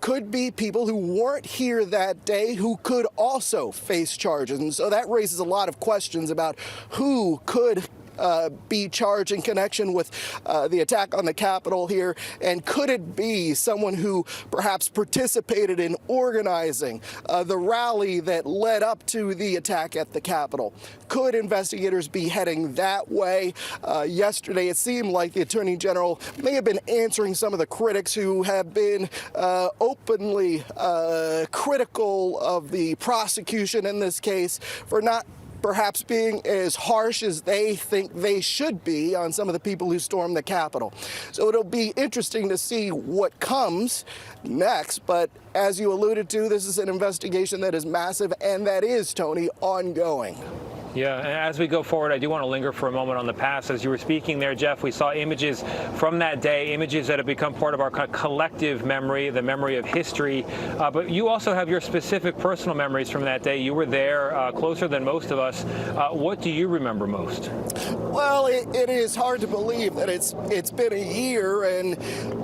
could be people who weren't here that day who could also face charges. And so that raises a lot of questions about who could be charged in connection with the attack on the Capitol here, and could it be someone who perhaps participated in organizing the rally that led up to the attack at the Capitol? Could investigators be heading that way? Yesterday, it seemed like the Attorney General may have been answering some of the critics who have been openly critical of the prosecution in this case for not perhaps being as harsh as they think they should be on some of the people who stormed the Capitol. So it'll be interesting to see what comes next. But as you alluded to, this is an investigation that is massive and that is, Tony, ongoing. Yeah, and as we go forward, I do want to linger for a moment on the past. As you were speaking there, Jeff, we saw images from that day, images that have become part of our collective memory, the memory of history. But you also have your specific personal memories from that day. You were there closer than most of us. What do you remember most? Well, it is hard to believe that it's been a year, and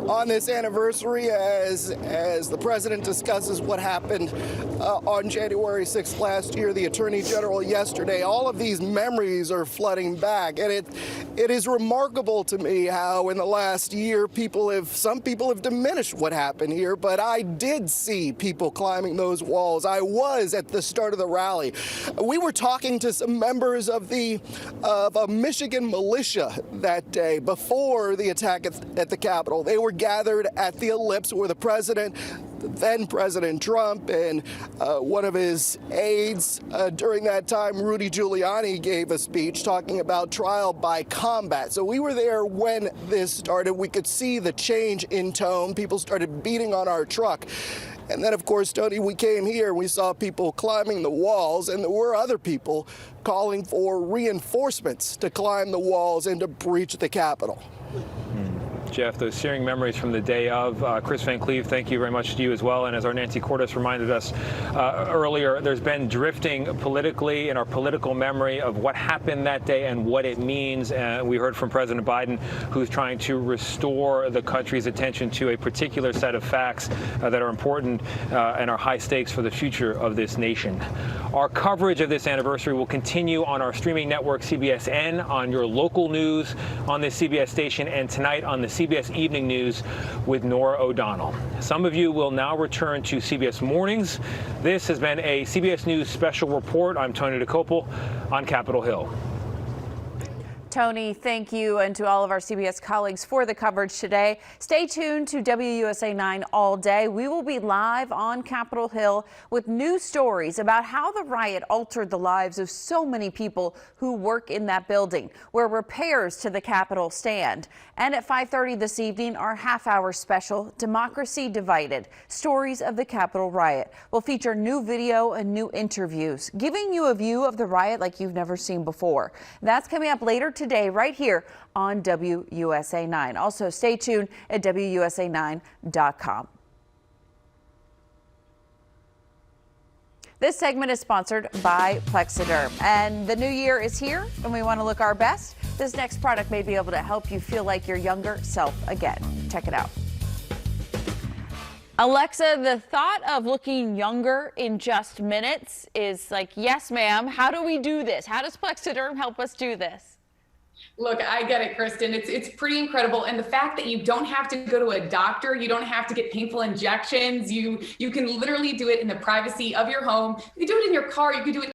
on this anniversary, as the president discusses what happened on January 6th last year, the Attorney General yesterday, all of these memories are flooding back, and it is remarkable to me how in the last year some people have diminished what happened here, but I did see people climbing those walls. I was at the start of the rally. We were talking to some members of a Michigan militia that day before the attack at the Capitol. They were gathered at the Ellipse where the president, then President Trump, and one of his aides during that time, Rudy Giuliani, gave a speech talking about trial by combat. So we were there when this started. We could see the change in tone. People started beating on our truck. And then, of course, Tony, we came here and we saw people climbing the walls, and there were other people calling for reinforcements to climb the walls and to breach the Capitol. Jeff, those searing memories from the day of. Chris Van Cleve, thank you very much to you as well. And as our Nancy Cordes reminded us earlier, there's been drifting politically in our political memory of what happened that day and what it means. We heard from President Biden, who's trying to restore the country's attention to a particular set of facts that are important and are high stakes for the future of this nation. Our coverage of this anniversary will continue on our streaming network, CBSN, on your local news on this CBS station, and tonight on the CBS Evening News with Norah O'Donnell. Some of you will now return to CBS Mornings. This has been a CBS News Special Report. I'm Tony DeCopel on Capitol Hill. Tony, thank you, and to all of our CBS colleagues for the coverage today. Stay tuned to WUSA 9 all day. We will be live on Capitol Hill with new stories about how the riot altered the lives of so many people who work in that building, where repairs to the Capitol stand. And at 5:30 this evening, our half-hour special, Democracy Divided, Stories of the Capitol Riot, will feature new video and new interviews, giving you a view of the riot like you've never seen before. That's coming up later today, right here on WUSA 9. Also, stay tuned at WUSA9.com. This segment is sponsored by Plexiderm, and the new year is here, and we want to look our best. This next product may be able to help you feel like your younger self again. Check it out. Alexa, the thought of looking younger in just minutes is like, yes, ma'am. How do we do this? How does Plexiderm help us do this? Look, I get it, Kristen. It's pretty incredible. And the fact that you don't have to go to a doctor, you don't have to get painful injections. You can literally do it in the privacy of your home. You can do it in your car. You can do it